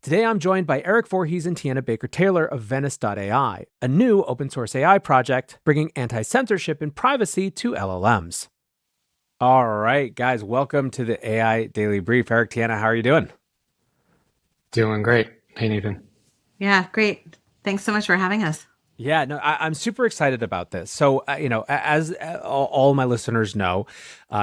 Today, I'm joined by Eric Voorhees and Tiana Baker-Taylor of Venice.ai, a new open source AI project bringing anti-censorship and privacy to LLMs. All right, guys, welcome to the AI Daily Brief. Eric, Tiana, how are you doing? Doing great. Hey, Nathan. Yeah, great. Thanks so much for having us. Yeah, no, I'm super excited about this. So, as all my listeners know,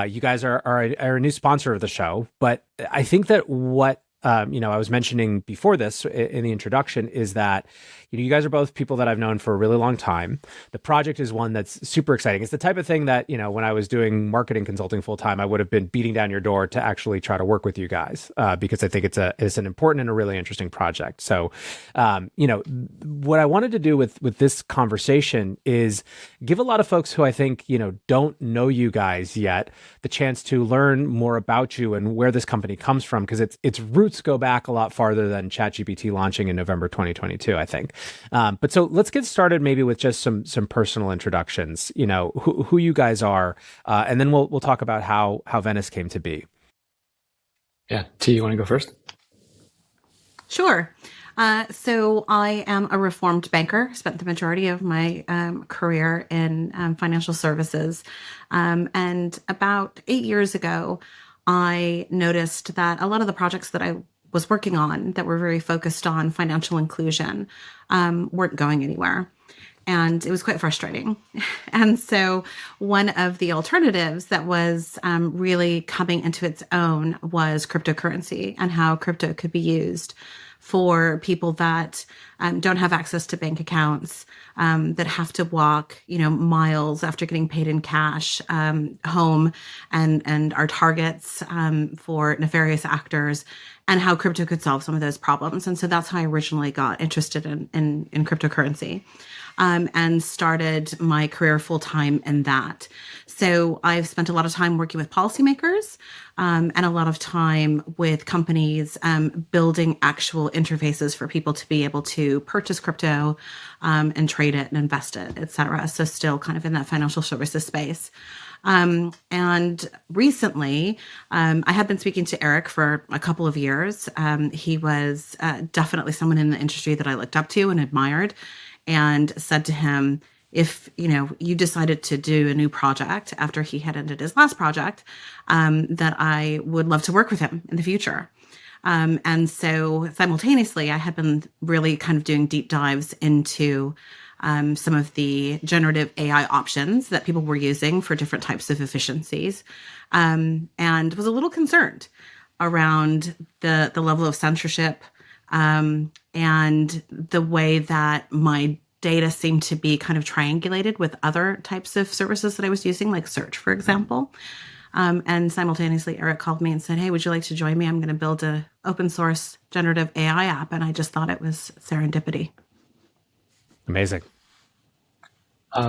you guys are a new sponsor of the show. But I think that what I was mentioning before this in the introduction is that you guys are both people that I've known for a really long time. The project is one that's super exciting. It's the type of thing that when I was doing marketing consulting full time, I would have been beating down your door to actually try to work with you guys because I think it's an important and a really interesting project. So, what I wanted to do with this conversation is give a lot of folks who I think don't know you guys yet the chance to learn more about you and where this company comes from, because its roots go back a lot farther than ChatGPT launching in November 2022, I think. But so let's get started maybe with just some personal introductions. Who you guys are, and then we'll talk about how Venice came to be. Yeah, T, you want to go first? Sure. So I am a reformed banker, spent the majority of my career in financial services. And about 8 years ago, I noticed that a lot of the projects that I was working on that were very focused on financial inclusion weren't going anywhere. And it was quite frustrating. And so, one of the alternatives that was really coming into its own was cryptocurrency and how crypto could be used for people that don't have access to bank accounts, that have to walk, miles after getting paid in cash home, and are targets for nefarious actors, and how crypto could solve some of those problems. And so that's how I originally got interested in cryptocurrency. And started my career full time in that. So I've spent a lot of time working with policymakers and a lot of time with companies building actual interfaces for people to be able to purchase crypto and trade it and invest it, et cetera. So still kind of in that financial services space. And recently, I had been speaking to Eric for a couple of years. He was definitely someone in the industry that I looked up to and admired, and said to him, if you decided to do a new project after he had ended his last project, that I would love to work with him in the future. And so simultaneously, I had been really kind of doing deep dives into some of the generative AI options that people were using for different types of efficiencies, and was a little concerned around the level of censorship, and the way that my data seemed to be kind of triangulated with other types of services that I was using, like search, for example. And simultaneously, Eric called me and said, "Hey, would you like to join me? I'm going to build an open source generative AI app." And I just thought it was serendipity. Amazing.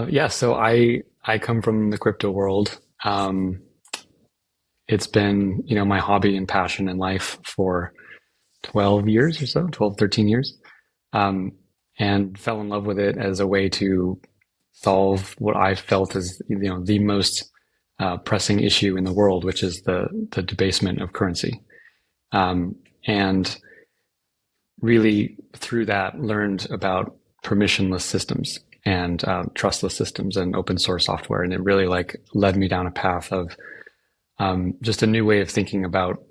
Yeah, so I come from the crypto world. It's been, my hobby and passion in life for 12 years or so, 12, 13 years, and fell in love with it as a way to solve what I felt is, the most pressing issue in the world, which is the debasement of currency. And really through that learned about permissionless systems and trustless systems and open source software. And it really led me down a path of just a new way of thinking about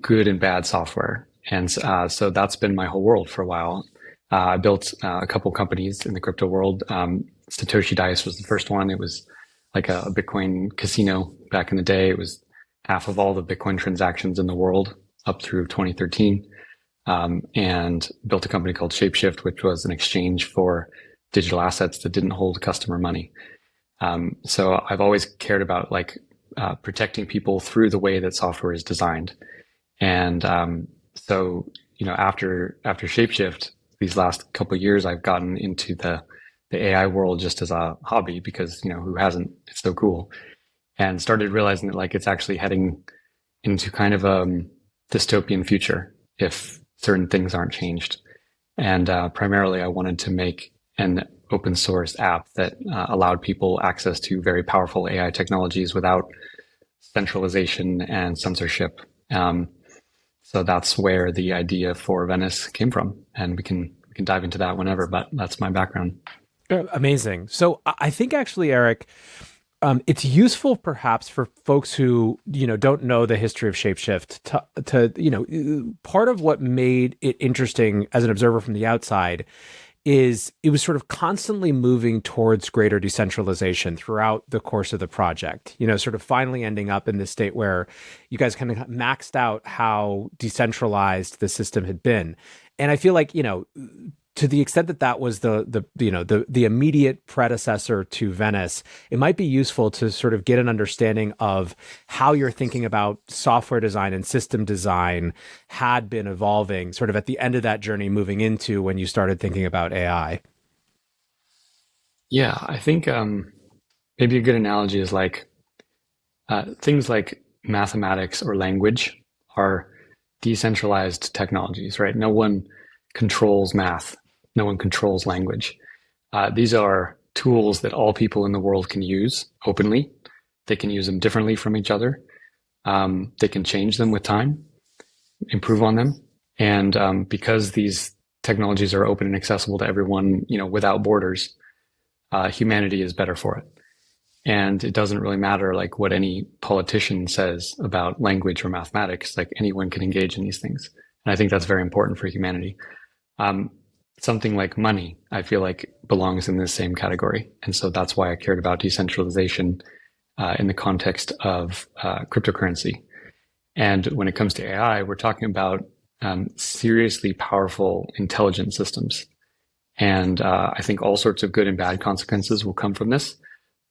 good and bad software. And so that's been my whole world for a while. I built a couple companies in the crypto world. Satoshi Dice was the first one. It was like a Bitcoin casino back in the day. It was half of all the Bitcoin transactions in the world up through 2013. And built a company called Shapeshift, which was an exchange for digital assets that didn't hold customer money. So I've always cared about protecting people through the way that software is designed. And so after Shapeshift, these last couple of years, I've gotten into the AI world just as a hobby because who hasn't? It's so cool, and started realizing that it's actually heading into kind of a dystopian future if certain things aren't changed. And primarily, I wanted to make an open source app that allowed people access to very powerful AI technologies without centralization and censorship. So that's where the idea for Venice came from, and we can dive into that whenever. But that's my background. Amazing. So I think actually, Eric, it's useful perhaps for folks who don't know the history of Shapeshift part of what made it interesting as an observer from the outside is it was sort of constantly moving towards greater decentralization throughout the course of the project, sort of finally ending up in this state where you guys kind of maxed out how decentralized the system had been. And I feel like, to the extent that that was the immediate predecessor to Venice, it might be useful to sort of get an understanding of how you're thinking about software design and system design had been evolving sort of at the end of that journey, moving into when you started thinking about AI. Yeah, I think maybe a good analogy is like things like mathematics or language are decentralized technologies, right? No one controls math. No one controls language. These are tools that all people in the world can use openly. They can use them differently from each other. They can change them with time, improve on them. And because these technologies are open and accessible to everyone, without borders, humanity is better for it. And it doesn't really matter like what any politician says about language or mathematics, like anyone can engage in these things. And I think that's very important for humanity. Something like money, I feel like belongs in this same category. And so that's why I cared about decentralization in the context of cryptocurrency. And when it comes to AI, we're talking about seriously powerful, intelligent systems. And I think all sorts of good and bad consequences will come from this.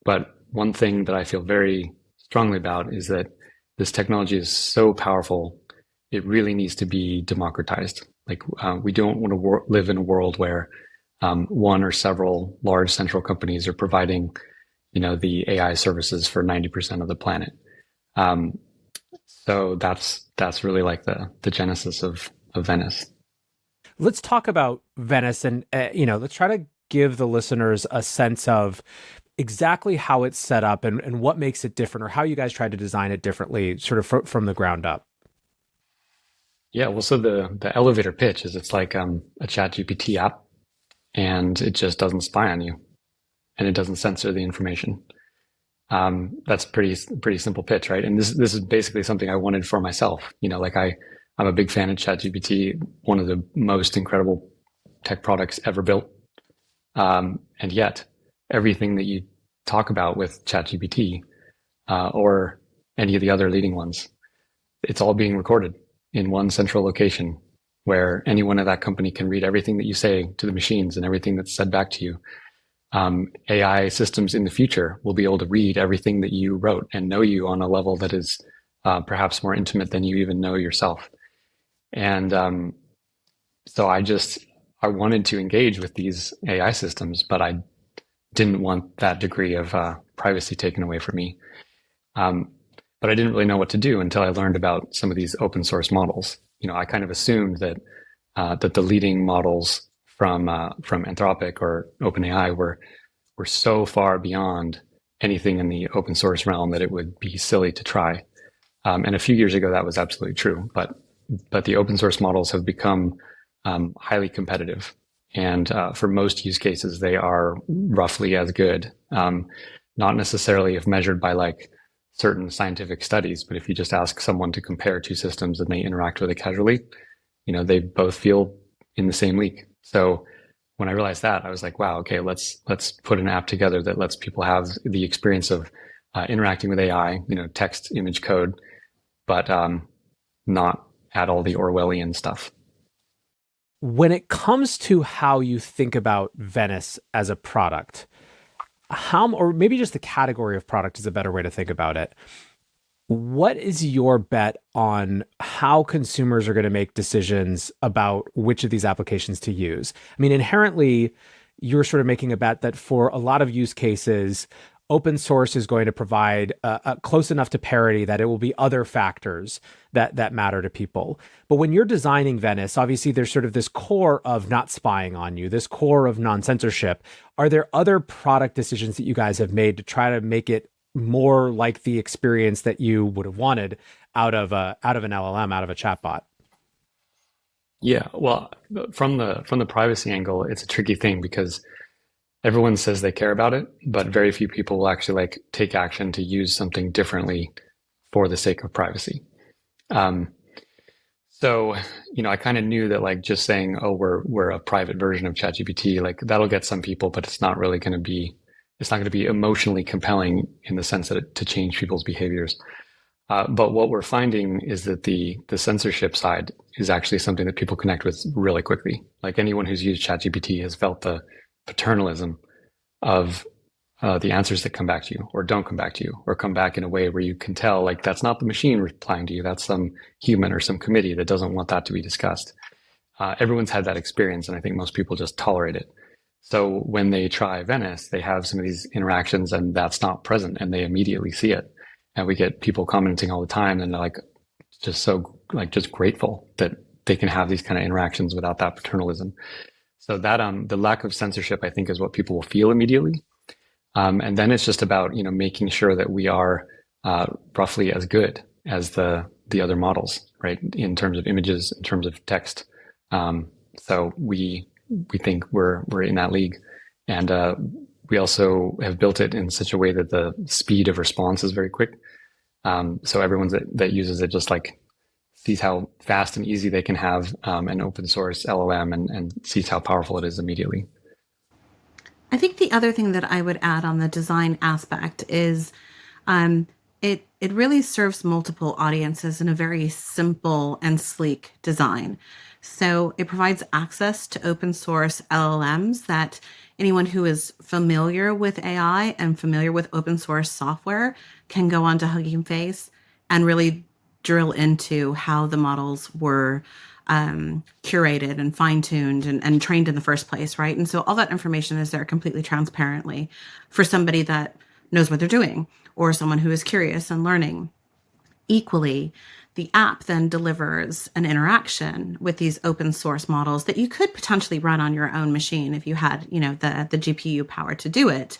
But one thing that I feel very strongly about is that this technology is so powerful, it really needs to be democratized. Like we don't want to live in a world where one or several large central companies are providing, the AI services for 90% of the planet. So that's really like the genesis of Venice. Let's talk about Venice and, let's try to give the listeners a sense of exactly how it's set up and what makes it different or how you guys tried to design it differently sort of from the ground up. Yeah, well, so the elevator pitch is it's like a ChatGPT app, and it just doesn't spy on you, and it doesn't censor the information. That's pretty simple pitch, right? And this is basically something I wanted for myself. Like I'm a big fan of ChatGPT, one of the most incredible tech products ever built. And yet, everything that you talk about with ChatGPT or any of the other leading ones, it's all being recorded in one central location where anyone at that company can read everything that you say to the machines and everything that's said back to you. AI systems in the future will be able to read everything that you wrote and know you on a level that is perhaps more intimate than you even know yourself. And so I wanted to engage with these AI systems, but I didn't want that degree of privacy taken away from me. But I didn't really know what to do until I learned about some of these open source models. I kind of assumed that the leading models from Anthropic or OpenAI were so far beyond anything in the open source realm that it would be silly to try. And a few years ago, that was absolutely true. But the open source models have become highly competitive, and for most use cases, they are roughly as good. Not necessarily if measured by like certain scientific studies, but if you just ask someone to compare two systems and they interact with it casually, they both feel in the same league. So when I realized that, I was like, wow, okay, let's put an app together that lets people have the experience of interacting with AI, text, image, code, but not add all the Orwellian stuff. When it comes to how you think about Venice as a product, or maybe just the category of product is a better way to think about it. What is your bet on how consumers are going to make decisions about which of these applications to use? I mean, inherently, you're sort of making a bet that for a lot of use cases, open source is going to provide close enough to parity that it will be other factors that matter to people. But when you're designing Venice, obviously there's sort of this core of not spying on you, this core of non-censorship. Are there other product decisions that you guys have made to try to make it more like the experience that you would have wanted out of an LLM, out of a chatbot? Yeah, well, from the privacy angle, it's a tricky thing because everyone says they care about it, but very few people will actually like take action to use something differently for the sake of privacy. Um, so, I kind of knew that like just saying, "Oh, we're a private version of ChatGPT," like that'll get some people, but it's not going to be emotionally compelling in the sense that to change people's behaviors. But what we're finding is that the censorship side is actually something that people connect with really quickly. Like anyone who's used ChatGPT has felt the paternalism of the answers that come back to you or don't come back to you or come back in a way where you can tell like that's not the machine replying to you, that's some human or some committee that doesn't want that to be discussed. Everyone's had that experience, and I think most people just tolerate it. So when they try Venice, they have some of these interactions and that's not present and they immediately see it. And we get people commenting all the time and they're like just so like just grateful that they can have these kind of interactions without that paternalism. So that the lack of censorship, I think, is what people will feel immediately. And then it's just about making sure that we are roughly as good as the other models, right? In terms of images, in terms of text. So we think we're in that league, and we also have built it in such a way that the speed of response is very quick. So everyone that uses it just like sees how fast and easy they can have an open source LLM and sees how powerful it is immediately. I think the other thing that I would add on the design aspect is um, it really serves multiple audiences in a very simple and sleek design. So it provides access to open source LLMs that anyone who is familiar with AI and familiar with open source software can go onto Hugging Face and really drill into how the models were curated and fine tuned and trained in the first place, right? And so all that information is there completely transparently for somebody that knows what they're doing or someone who is curious and learning. Equally, the app then delivers an interaction with these open source models that you could potentially run on your own machine if you had, the GPU power to do it.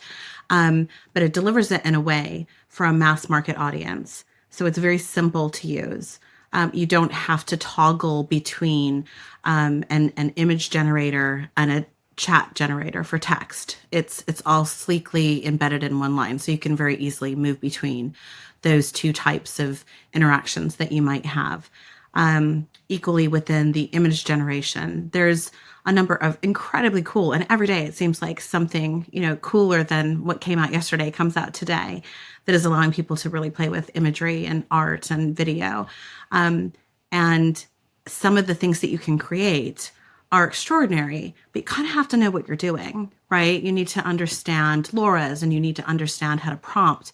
But it delivers it in a way for a mass market audience. So it's very simple to use. You don't have to toggle between an image generator and a chat generator for text. It's all sleekly embedded in one line, so you can very easily move between those two types of interactions that you might have. Equally within the image generation, there's a number of incredibly cool, and every day it seems like something cooler than what came out yesterday comes out today, that is allowing people to really play with imagery and art and video. And some of the things that you can create are extraordinary, but you kind of have to know what you're doing, right? You need to understand LoRa's and you need to understand how to prompt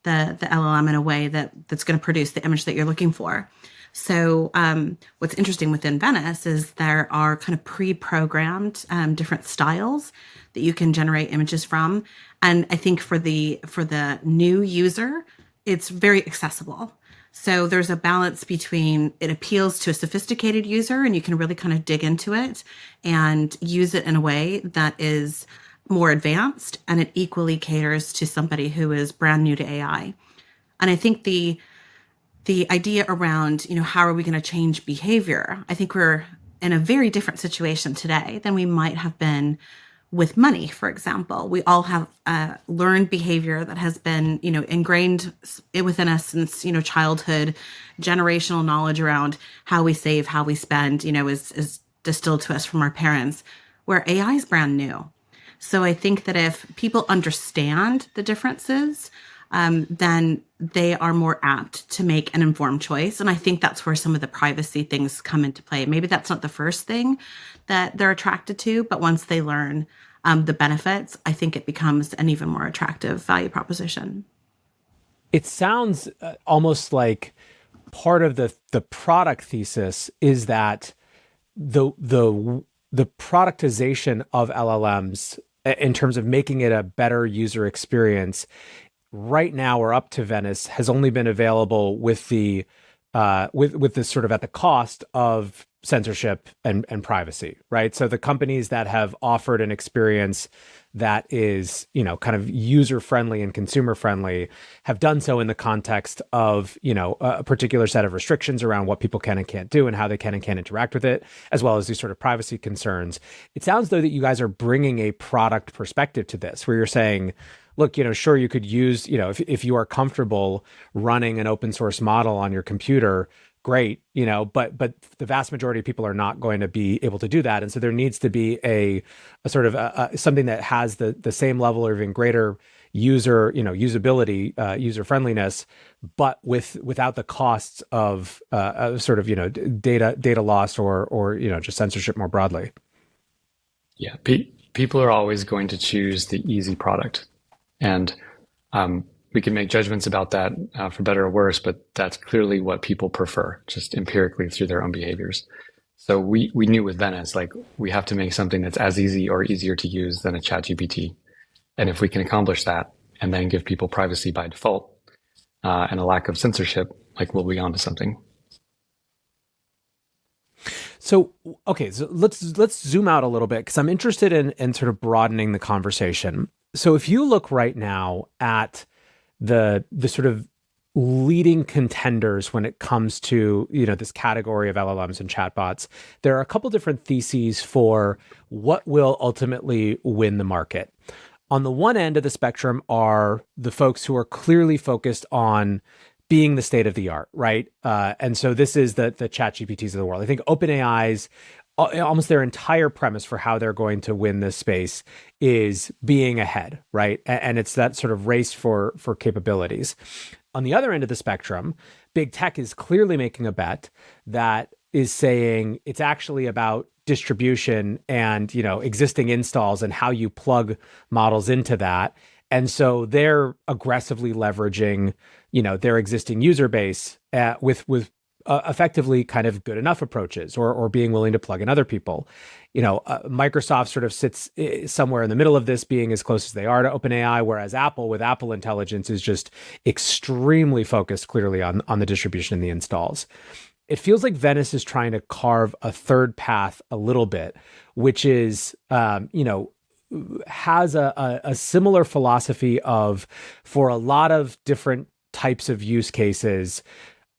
the LLM in a way that's going to produce the image that you're looking for. So what's interesting within Venice is there are kind of pre-programmed different styles that you can generate images from. And I think for the new user, it's very accessible. So there's a balance between it appeals to a sophisticated user and you can really kind of dig into it and use it in a way that is more advanced, and it equally caters to somebody who is brand new to AI. And I think the idea around, how are we going to change behavior? I think we're in a very different situation today than we might have been with money, for example. We all have learned behavior that has been, ingrained within us since, childhood. Generational knowledge around how we save, how we spend, is distilled to us from our parents, where AI is brand new. So I think that if people understand the differences, then they are more apt to make an informed choice. And I think that's where some of the privacy things come into play. Maybe that's not the first thing that they're attracted to, but once they learn the benefits, I think it becomes an even more attractive value proposition. It sounds almost like part of the product thesis is that the productization of LLMs in terms of making it a better user experience right now or up to Venice has only been available with the with this sort of at the cost of censorship and privacy, right? So the companies that have offered an experience that is, kind of user friendly and consumer friendly have done so in the context of, a particular set of restrictions around what people can and can't do and how they can and can't interact with it, as well as these sort of privacy concerns. It sounds though that you guys are bringing a product perspective to this, where you're saying, look, sure, you could use, if you are comfortable running an open source model on your computer, great, but the vast majority of people are not going to be able to do that. And so there needs to be a sort of something that has the same level or even greater usability, user friendliness, but without the costs of sort of, data loss or just censorship more broadly. Yeah, people are always going to choose the easy product. And we can make judgments about that for better or worse, but that's clearly what people prefer, just empirically through their own behaviors. So we knew with Venice, like, we have to make something that's as easy or easier to use than a ChatGPT. And if we can accomplish that and then give people privacy by default and a lack of censorship, like, we'll be onto something. So, okay, so let's zoom out a little bit, because I'm interested in sort of broadening the conversation. So if you look right now at the sort of leading contenders when it comes to, this category of LLMs and chatbots, there are a couple different theses for what will ultimately win the market. On the one end of the spectrum are the folks who are clearly focused on being the state of the art, right? And so this is the ChatGPTs of the world. I think OpenAI's almost their entire premise for how they're going to win this space is being ahead, right? And it's that sort of race for capabilities. On the other end of the spectrum, big tech is clearly making a bet that is saying it's actually about distribution and, existing installs and how you plug models into that. And so they're aggressively leveraging, their existing user base with effectively kind of good enough approaches or being willing to plug in other people. Microsoft sort of sits somewhere in the middle of this, being as close as they are to OpenAI, whereas Apple with Apple Intelligence is just extremely focused clearly on the distribution and the installs. It feels like Venice is trying to carve a third path a little bit, which is, has a similar philosophy of, for a lot of different types of use cases,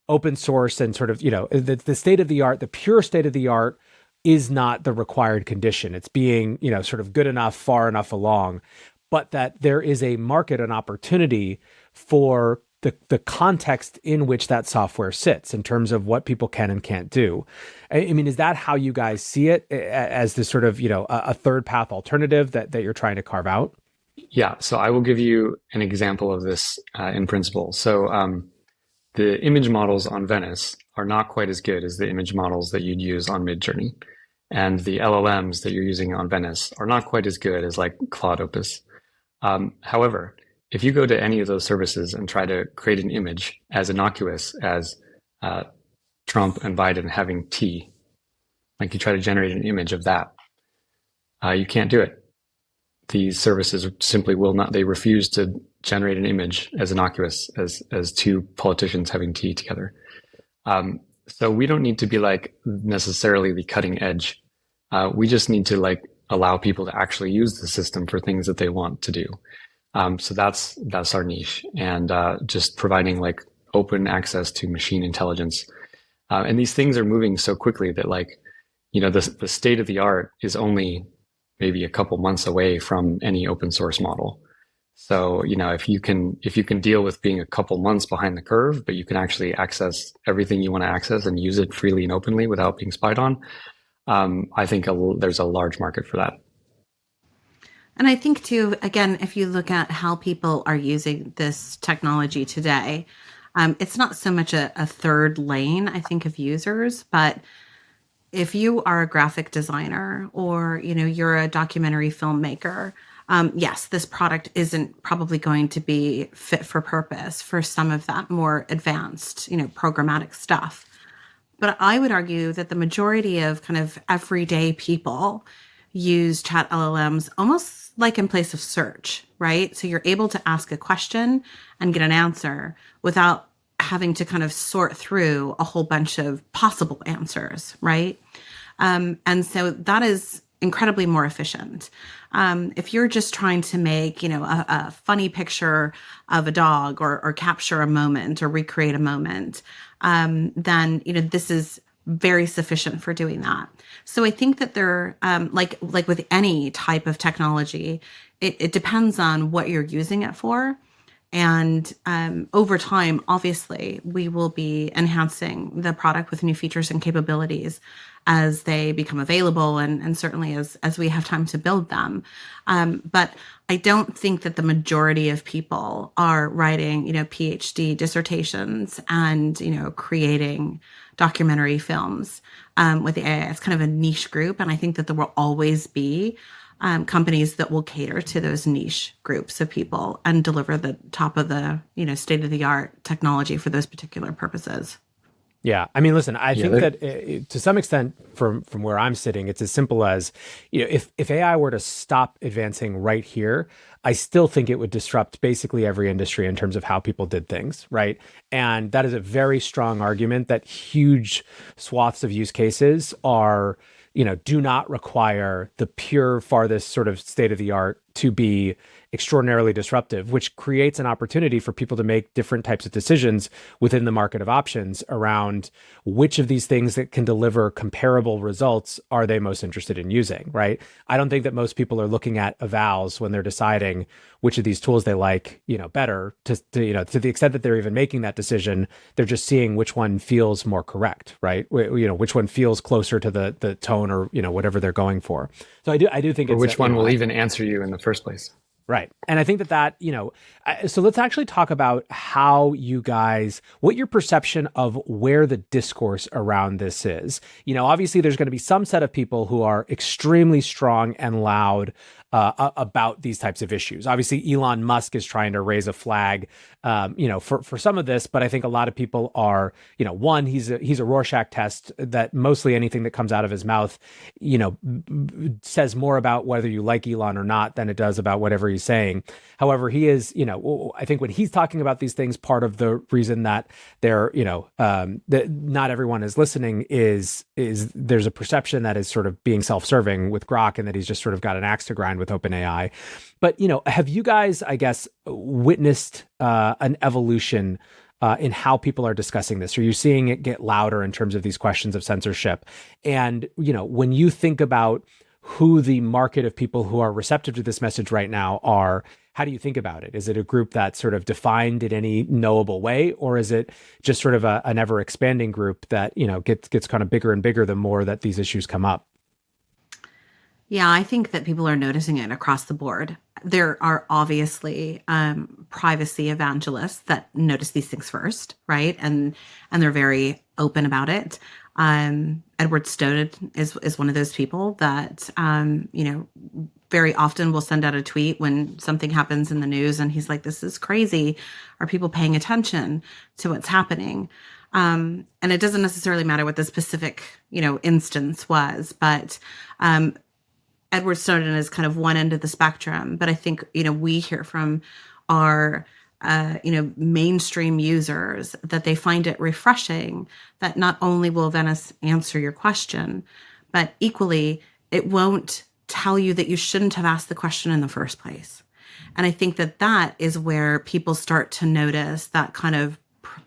open source and sort of, the state of the art, the pure state of the art is not the required condition. It's being, sort of good enough, far enough along, but that there is a market and opportunity for the context in which that software sits in terms of what people can and can't do. I mean, is that how you guys see it, as this sort of, a third path alternative that you're trying to carve out? Yeah. So I will give you an example of this in principle. So the image models on Venice are not quite as good as the image models that you'd use on Midjourney. And the LLMs that you're using on Venice are not quite as good as like Claude Opus. However, if you go to any of those services and try to create an image as innocuous as Trump and Biden having tea, like you try to generate an image of that, you can't do it. These services simply will not, they refuse to generate an image as innocuous as two politicians having tea together. So we don't need to be like necessarily the cutting edge. We just need to like allow people to actually use the system for things that they want to do. So that's our niche, and just providing like open access to machine intelligence. And these things are moving so quickly that like, the state of the art is only maybe a couple months away from any open source model. So, if you can deal with being a couple months behind the curve, but you can actually access everything you want to access and use it freely and openly without being spied on, I think there's a large market for that. And I think too, again, if you look at how people are using this technology today, it's not so much a third lane, I think, of users, but if you are a graphic designer or, you're a documentary filmmaker, yes, this product isn't probably going to be fit for purpose for some of that more advanced, programmatic stuff. But I would argue that the majority of kind of everyday people use chat LLMs almost like in place of search, right? So you're able to ask a question and get an answer without having to kind of sort through a whole bunch of possible answers, right? And so that is incredibly more efficient. If you're just trying to make, a funny picture of a dog or capture a moment or recreate a moment, then, this is very sufficient for doing that. So I think that there, like with any type of technology, it depends on what you're using it for. And over time, obviously, we will be enhancing the product with new features and capabilities as they become available, and certainly as we have time to build them. But I don't think that the majority of people are writing, PhD dissertations and, creating documentary films with AI. It's kind of a niche group, and I think that there will always be companies that will cater to those niche groups of people and deliver the top of the, state of the art technology for those particular purposes. Yeah, I mean, listen, I think that to some extent, from where I'm sitting, it's as simple as, if AI were to stop advancing right here, I still think it would disrupt basically every industry in terms of how people did things, right? And that is a very strong argument that huge swaths of use cases are, do not require the pure farthest sort of state of the art to be extraordinarily disruptive, which creates an opportunity for people to make different types of decisions within the market of options around which of these things that can deliver comparable results are they most interested in using, right? I don't think that most people are looking at evals when they're deciding which of these tools they like, better. To the extent that they're even making that decision, they're just seeing which one feels more correct, right? Which one feels closer to the tone or whatever they're going for. So I do think or which one will even answer you in the first place. Right. And I think that, so let's actually talk about how you guys, what your perception of where the discourse around this is. Obviously there's going to be some set of people who are extremely strong and loud about these types of issues. Obviously, Elon Musk is trying to raise a flag, for some of this, but I think a lot of people are, one, he's a Rorschach test that mostly anything that comes out of his mouth, says more about whether you like Elon or not than it does about whatever he's saying. However, he is, I think when he's talking about these things, part of the reason that they're, that not everyone is listening is there's a perception that is sort of being self-serving with Grok and that he's just sort of got an axe to grind with OpenAI. But, have you guys, I guess, witnessed an evolution in how people are discussing this? Are you seeing it get louder in terms of these questions of censorship? And, when you think about who the market of people who are receptive to this message right now are, how do you think about it? Is it a group that's sort of defined in any knowable way, or is it just sort of an ever expanding group that, gets kind of bigger and bigger the more that these issues come up? Yeah, I think that people are noticing it across the board. There are obviously privacy evangelists that notice these things first, right? And they're very open about it. Edward Snowden is one of those people that very often will send out a tweet when something happens in the news, and he's like, "This is crazy. Are people paying attention to what's happening?" And it doesn't necessarily matter what the specific instance was, but Edward Snowden is kind of one end of the spectrum, but I think, we hear from our, mainstream users that they find it refreshing that not only will Venice answer your question, but equally it won't tell you that you shouldn't have asked the question in the first place. And I think that is where people start to notice that kind of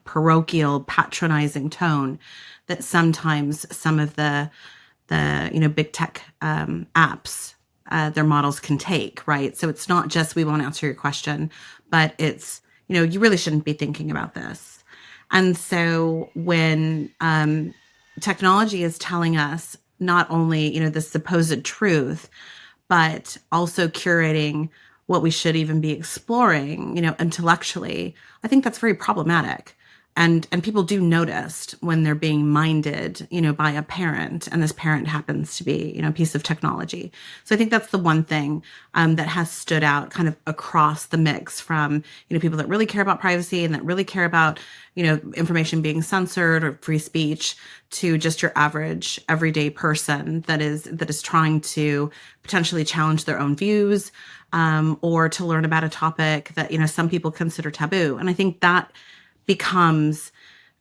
parochial, patronizing tone that sometimes some of the big tech apps, their models can take, right? So it's not just we won't answer your question, but it's, you really shouldn't be thinking about this. And so when technology is telling us not only, the supposed truth, but also curating what we should even be exploring, intellectually, I think that's very problematic. And people do notice when they're being minded, by a parent, and this parent happens to be, a piece of technology. So I think that's the one thing that has stood out kind of across the mix from, people that really care about privacy and that really care about, information being censored or free speech, to just your average everyday person that is trying to potentially challenge their own views, or to learn about a topic that, some people consider taboo. And I think that becomes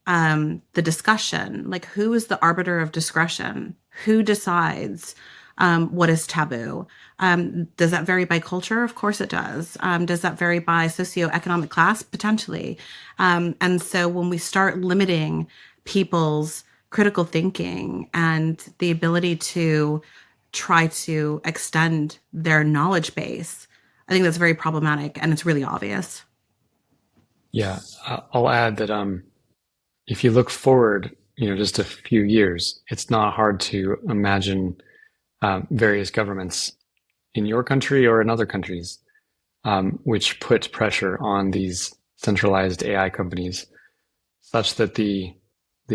the discussion. Like, who is the arbiter of discretion? Who decides what is taboo? Does that vary by culture? Of course it does. Does that vary by socioeconomic class? Potentially. And so when we start limiting people's critical thinking and the ability to try to extend their knowledge base, I think that's very problematic, and it's really obvious. Yeah, I'll add that if you look forward, just a few years, it's not hard to imagine various governments in your country or in other countries, which put pressure on these centralized AI companies, such that the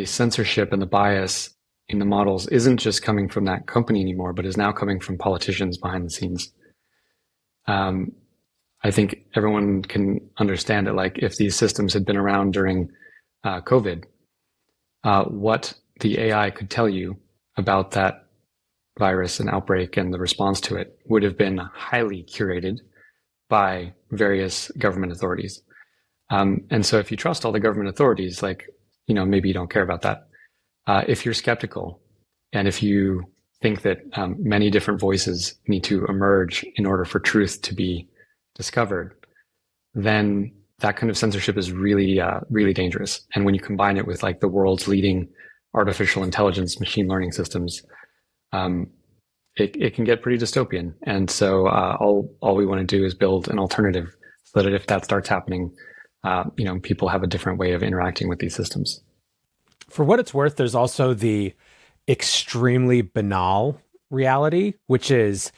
censorship and the bias in the models isn't just coming from that company anymore, but is now coming from politicians behind the scenes. I think everyone can understand it. Like, if these systems had been around during COVID, what the AI could tell you about that virus and outbreak and the response to it would have been highly curated by various government authorities. And so if you trust all the government authorities, like, maybe you don't care about that. If you're skeptical, and if you think that many different voices need to emerge in order for truth to be discovered, then that kind of censorship is really, really dangerous. And when you combine it with like the world's leading artificial intelligence machine learning systems, it can get pretty dystopian. And so all we want to do is build an alternative so that if that starts happening, people have a different way of interacting with these systems. For what it's worth, there's also the extremely banal reality, which is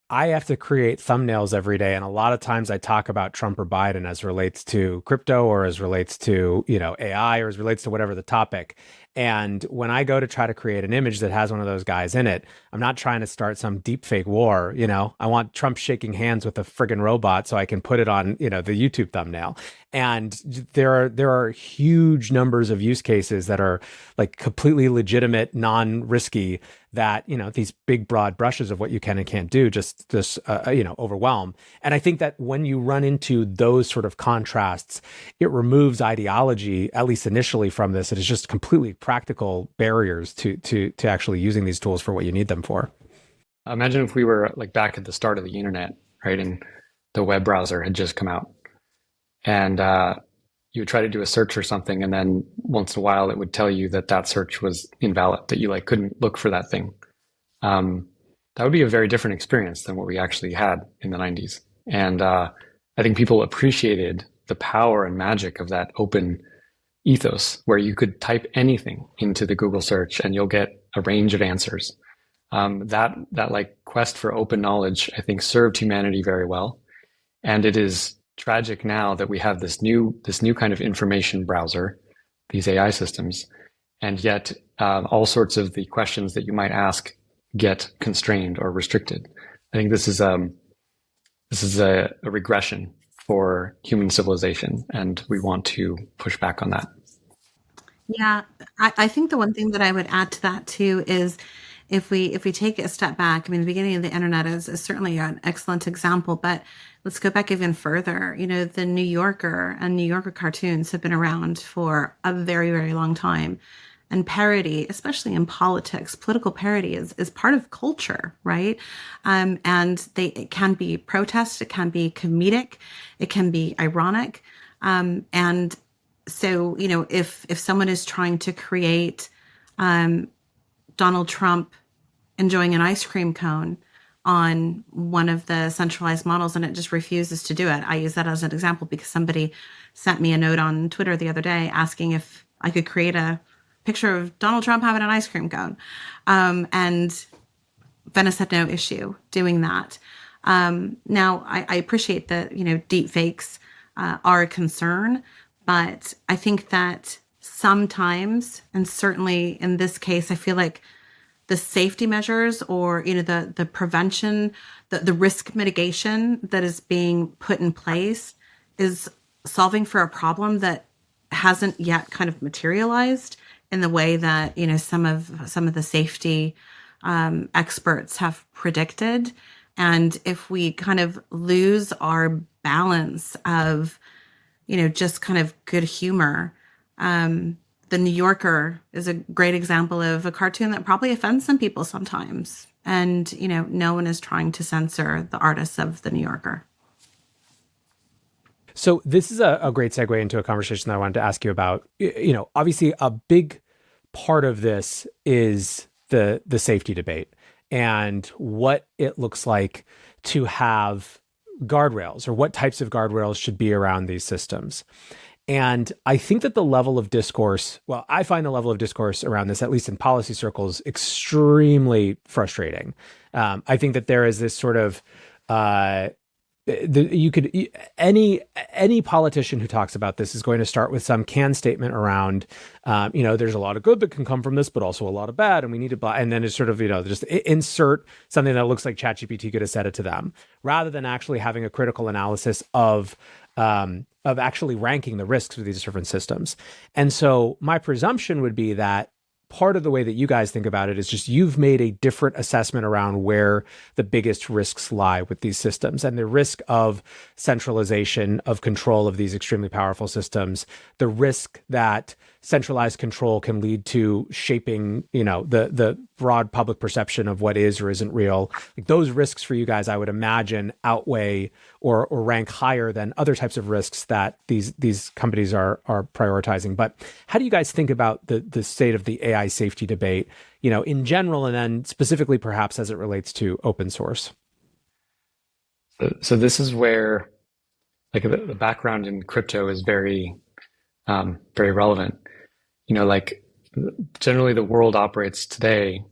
I have to create thumbnails every day. And a lot of times I talk about Trump or Biden as relates to crypto or as relates to, AI or as relates to whatever the topic. And when I go to try to create an image that has one of those guys in it, I'm not trying to start some deep fake war. I want Trump shaking hands with a friggin' robot so I can put it on, the YouTube thumbnail. And there are huge numbers of use cases that are like completely legitimate, non-risky, that these big broad brushes of what you can and can't do just overwhelm. And I think that when you run into those sort of contrasts, it removes ideology, at least initially, from this. It is just completely practical barriers to actually using these tools for what you need them for. Imagine if we were like back at the start of the internet, right? And the web browser had just come out, and you would try to do a search or something, and then once in a while it would tell you that search was invalid, that you like couldn't look for that thing. That would be a very different experience than what we actually had in the 90s. And I think people appreciated the power and magic of that open ethos, where you could type anything into the Google search and you'll get a range of answers. That like quest for open knowledge, I think, served humanity very well. And it is tragic now that we have this new kind of information browser, these AI systems, and yet all sorts of the questions that you might ask get constrained or restricted. I think this is a regression for human civilization, and we want to push back on that. Yeah, I think the one thing that I would add to that too is if we take a step back. I mean, the beginning of the internet is certainly an excellent example, but let's go back even further. The New Yorker and New Yorker cartoons have been around for a very, very long time. And parody, especially in politics, political parody is part of culture, right? And it can be protest, it can be comedic, it can be ironic. And so, if someone is trying to create Donald Trump enjoying an ice cream cone on one of the centralized models and it just refuses to do it. I use that as an example because somebody sent me a note on Twitter the other day asking if I could create a picture of Donald Trump having an ice cream cone. And Venice had no issue doing that. Now, I appreciate that, deep fakes are a concern, but I think that sometimes, and certainly in this case, I feel like the safety measures or the prevention, the risk mitigation that is being put in place is solving for a problem that hasn't yet kind of materialized in the way that some of the safety experts have predicted. And if we kind of lose our balance of just kind of good humor. The New Yorker is a great example of a cartoon that probably offends some people sometimes. And, no one is trying to censor the artists of the New Yorker. So this is a great segue into a conversation that I wanted to ask you about. Obviously a big part of this is the safety debate and what it looks like to have guardrails, or what types of guardrails should be around these systems. And I think that the level of discourse, well, I find the level of discourse around this, at least in policy circles, extremely frustrating. I think that there is this sort of you could any politician who talks about this is going to start with some canned statement around there's a lot of good that can come from this, but also a lot of bad, and we need to and then it's sort of just insert something that looks like ChatGPT could have said it to them, rather than actually having a critical analysis of actually ranking the risks of these different systems. And so my presumption would be that part of the way that you guys think about it is just you've made a different assessment around where the biggest risks lie with these systems, and the risk of centralization of control of these extremely powerful systems, the risk that centralized control can lead to shaping, the broad public perception of what is or isn't real. Like, those risks for you guys, I would imagine, outweigh or rank higher than other types of risks that these companies are prioritizing. But how do you guys think about the state of the AI safety debate, in general, and then specifically perhaps as it relates to open source? So this is where, like, the background in crypto is very very relevant. Like, generally the world operates today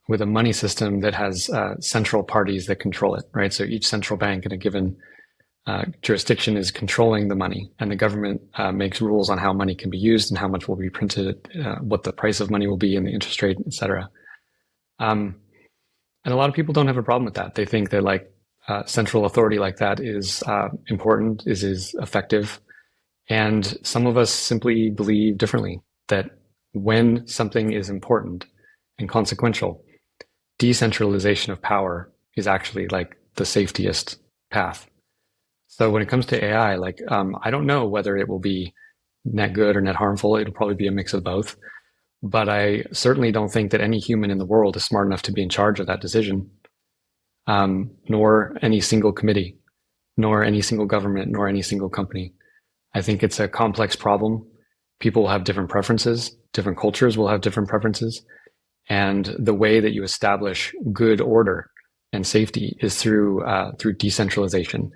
with a money system that has central parties that control it, right? So each central bank in a given jurisdiction is controlling the money, and the government makes rules on how money can be used and how much will be printed, what the price of money will be and the interest rate, et cetera. And a lot of people don't have a problem with that. They think that, like, central authority like that is important, is effective. And some of us simply believe differently, that when something is important and consequential, decentralization of power is actually, like, the safetiest path. So when it comes to AI, like, I don't know whether it will be net good or net harmful. It'll probably be a mix of both. But I certainly don't think that any human in the world is smart enough to be in charge of that decision, nor any single committee, nor any single government, nor any single company. I think it's a complex problem. People will have different preferences. Different cultures will have different preferences. And the way that you establish good order and safety is through decentralization.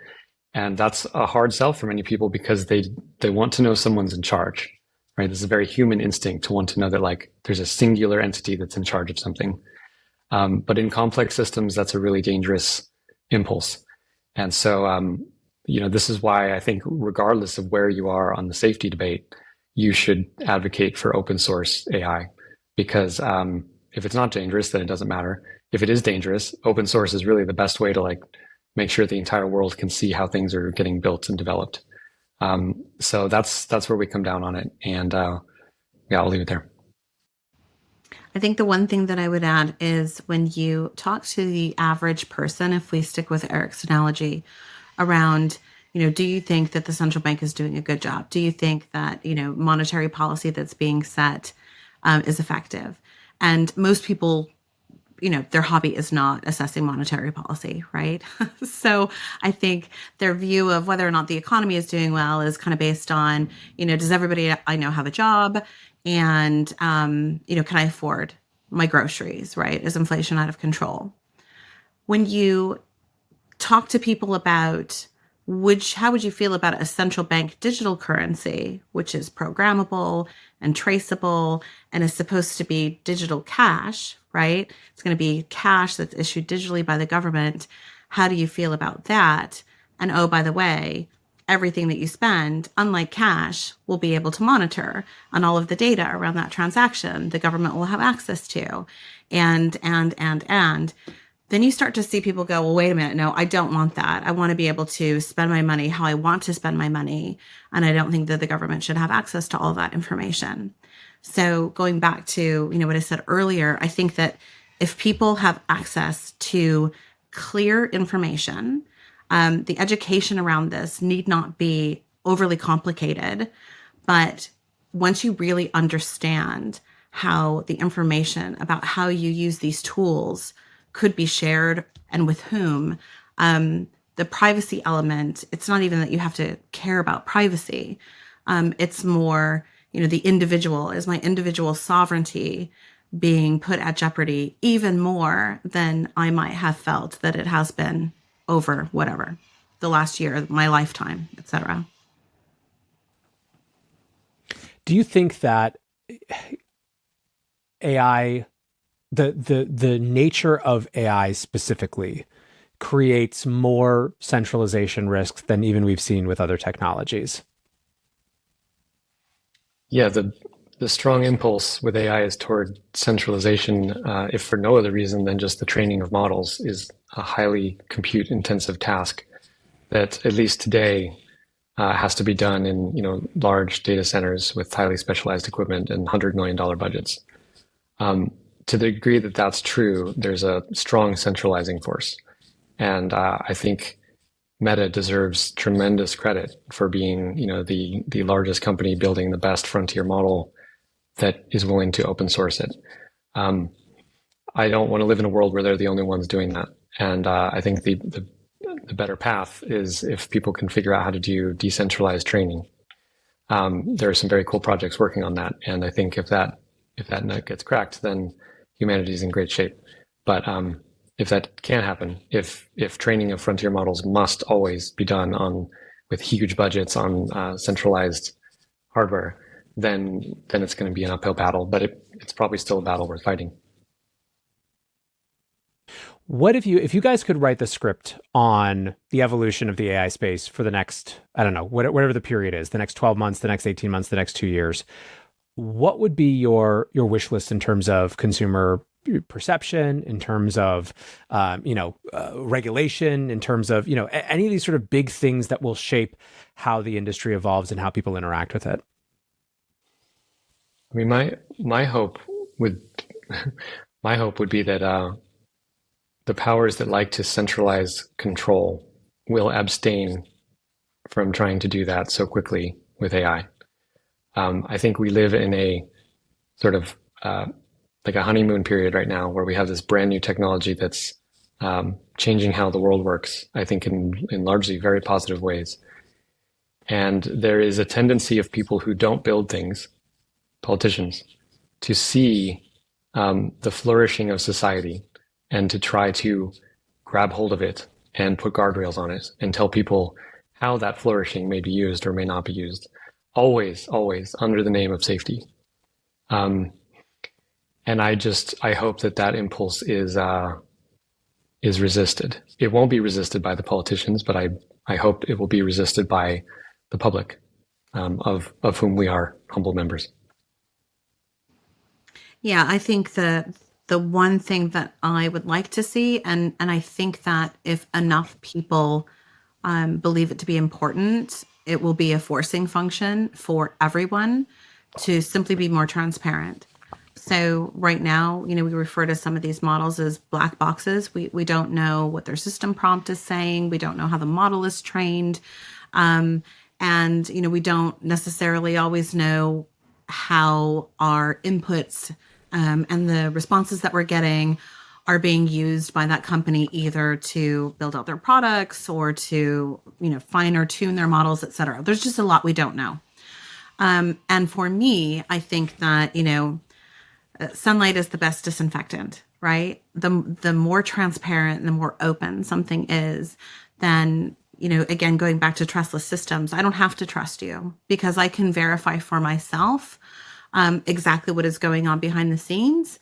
And that's a hard sell for many people, because they want to know someone's in charge, right? This is a very human instinct to want to know that, like, there's a singular entity that's in charge of something. But in complex systems, that's a really dangerous impulse. And so, this is why I think, regardless of where you are on the safety debate, you should advocate for open source AI, because if it's not dangerous, then it doesn't matter. If it is dangerous, open source is really the best way to, like, make sure the entire world can see how things are getting built and developed. So that's where we come down on it. And I'll leave it there. I think the one thing that I would add is, when you talk to the average person, if we stick with Eric's analogy around, do you think that the central bank is doing a good job? Do you think that, monetary policy that's being set is effective? And most people, their hobby is not assessing monetary policy, right? So I think their view of whether or not the economy is doing well is kind of based on, does everybody I know have a job? And, can I afford my groceries, right? Is inflation out of control? When you talk to people about how would you feel about a central bank digital currency, which is programmable and traceable and is supposed to be digital cash, right? It's going to be cash that's issued digitally by the government. How do you feel about that? And oh, by the way, everything that you spend, unlike cash, will be able to monitor, on all of the data around that transaction the government will have access to. And then you start to see people go, well, wait a minute. No, I don't want that. I want to be able to spend my money how I want to spend my money. And I don't think that the government should have access to all of that information. So going back to, what I said earlier, I think that if people have access to clear information, the education around this need not be overly complicated. But once you really understand how the information about how you use these tools could be shared and with whom, the privacy element, it's not even that you have to care about privacy. It's more, the individual, is my individual sovereignty being put at jeopardy even more than I might have felt that it has been over whatever the last year, my lifetime, etc. Do you think that AI, the nature of AI specifically, creates more centralization risks than even we've seen with other technologies? Yeah, the strong impulse with AI is toward centralization, if for no other reason than just the training of models is a highly compute intensive task that at least today has to be done in large data centers with highly specialized equipment and $100 million budgets. To the degree that that's true, there's a strong centralizing force, and I think Meta deserves tremendous credit for being the largest company building the best frontier model that is willing to open source it. I don't want to live in a world where they're the only ones doing that, and I think the better path is if people can figure out how to do decentralized training. There are some very cool projects working on that, and I think if that nut gets cracked, then humanity is in great shape. But if that can't happen, if training of frontier models must always be done with huge budgets on centralized hardware, then it's going to be an uphill battle. But it's probably still a battle worth fighting. What if you guys could write the script on the evolution of the AI space for the next, I don't know, whatever the period is, the next 12 months, the next 18 months, the next 2 years, what would be your wish list in terms of consumer perception, in terms of regulation, in terms of any of these sort of big things that will shape how the industry evolves and how people interact with it? I mean, my hope would be that the powers that like to centralize control will abstain from trying to do that so quickly with AI. I think we live in a sort of like a honeymoon period right now where we have this brand new technology that's changing how the world works, I think in largely very positive ways. And there is a tendency of people who don't build things, politicians, to see the flourishing of society and to try to grab hold of it and put guardrails on it and tell people how that flourishing may be used or may not be used. Always, always under the name of safety. And I hope that impulse is resisted. It won't be resisted by the politicians, but I hope it will be resisted by the public, of whom we are humble members. Yeah, I think the one thing that I would like to see, and I think that if enough people believe it to be important, it will be a forcing function for everyone to simply be more transparent. So right now, we refer to some of these models as black boxes. We don't know what their system prompt is saying. We don't know how the model is trained. And, we don't necessarily always know how our inputs and the responses that we're getting are being used by that company either to build out their products or to, fine or tune their models, et cetera. There's just a lot we don't know. And for me, I think that, sunlight is the best disinfectant, right? The more transparent and the more open something is, then, again, going back to trustless systems, I don't have to trust you because I can verify for myself exactly what is going on behind the scenes.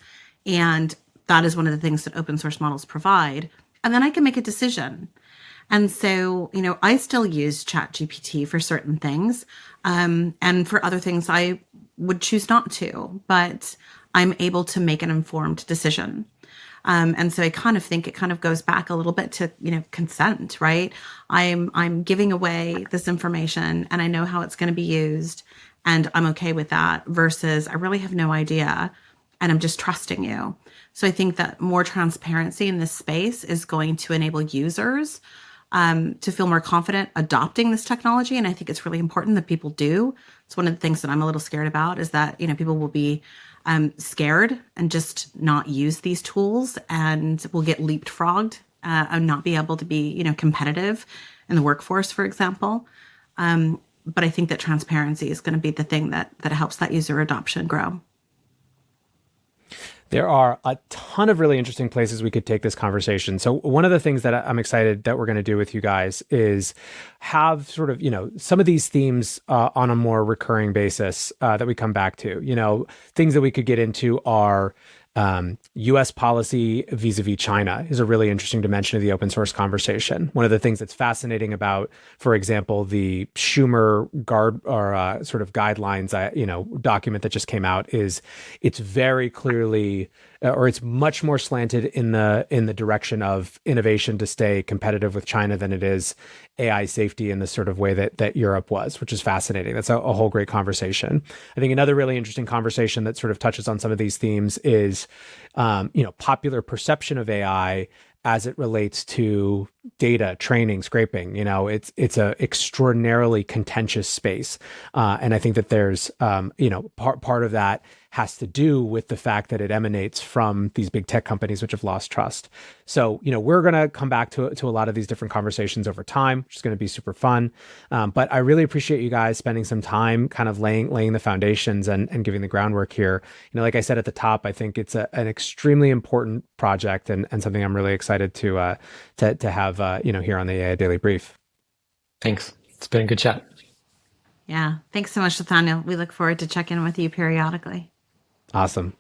And that is one of the things that open source models provide. And then I can make a decision. And so, I still use ChatGPT for certain things. And for other things, I would choose not to, but I'm able to make an informed decision. And so I kind of think it kind of goes back a little bit to, consent, right? I'm giving away this information and I know how it's going to be used and I'm okay with that versus I really have no idea and I'm just trusting you. So I think that more transparency in this space is going to enable users to feel more confident adopting this technology. And I think it's really important that people do. It's one of the things that I'm a little scared about is that, people will be scared and just not use these tools and will get leapfrogged and not be able to be, competitive in the workforce, for example. But I think that transparency is going to be the thing that helps that user adoption grow. There are a ton of really interesting places we could take this conversation. So one of the things that I'm excited that we're going to do with you guys is have sort of, some of these themes on a more recurring basis that we come back to. Things that we could get into are U.S. policy vis-a-vis China is a really interesting dimension of the open source conversation. One of the things that's fascinating about, for example, the Schumer sort of guidelines, document that just came out is it's very clearly, or it's much more slanted in the direction of innovation to stay competitive with China than it is AI safety in the sort of way that Europe was, which is fascinating. That's a whole great conversation. I think another really interesting conversation that sort of touches on some of these themes is, popular perception of AI as it relates to data training, scraping. It's a extraordinarily contentious space, and I think that there's part of that has to do with the fact that it emanates from these big tech companies which have lost trust. So we're going to come back to a lot of these different conversations over time, which is going to be super fun. But I really appreciate you guys spending some time kind of laying the foundations and giving the groundwork here. Like I said at the top, I think it's an extremely important project and something I'm really excited to have here on the AI Daily Brief. Thanks. It's been a good chat. Yeah. Thanks so much, Nathaniel. We look forward to checking in with you periodically. Awesome.